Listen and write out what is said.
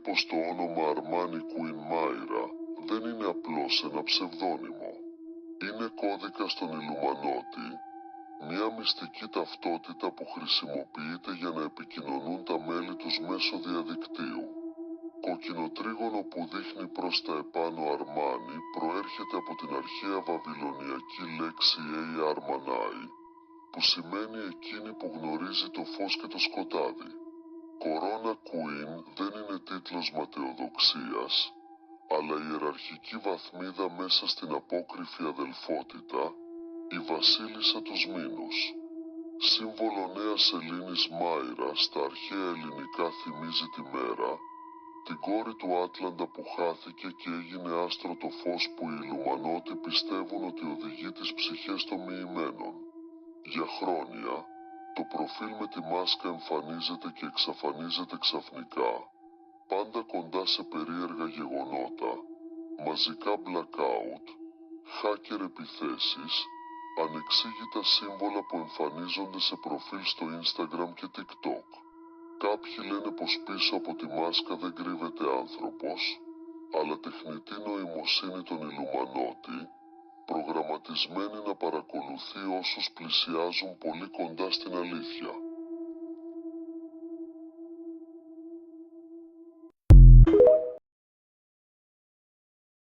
πως το όνομα Armani Queen Myra δεν είναι απλώς ένα ψευδώνυμο. Είναι κώδικα στον Ιλουμανότη, μια μυστική ταυτότητα που χρησιμοποιείται για να επικοινωνούν τα μέλη τους μέσω διαδικτύου. Κοκκινοτρίγωνο που δείχνει προς τα επάνω Αρμάνι προέρχεται από την αρχαία βαβυλωνιακή λέξη Armanai, που σημαίνει εκείνη που γνωρίζει το φως και το σκοτάδι. Κορώνα Queen δεν είναι τίτλος ματαιοδοξίας, αλλά η ιεραρχική βαθμίδα μέσα στην απόκριφη αδελφότητα, η βασίλισσα τους Μήνους. Σύμβολο νέας σελήνης Μάιρα στα αρχαία ελληνικά θυμίζει τη μέρα, την κόρη του Άτλαντα που χάθηκε και έγινε άστρο το φως που οι Ιλουμανότοι πιστεύουν ότι οδηγεί τις ψυχές των μοιημένων. Για χρόνια, το προφίλ με τη μάσκα εμφανίζεται και εξαφανίζεται ξαφνικά, πάντα κοντά σε περίεργα γεγονότα, μαζικά blackout, hacker επιθέσεις, ανεξήγητα σύμβολα που εμφανίζονται σε προφίλ στο Instagram και TikTok. Κάποιοι λένε πως πίσω από τη μάσκα δεν κρύβεται άνθρωπος, αλλά τεχνητή νοημοσύνη των Ιλουμανότη, προγραμματισμένη να παρακολουθεί όσους πλησιάζουν πολύ κοντά στην αλήθεια.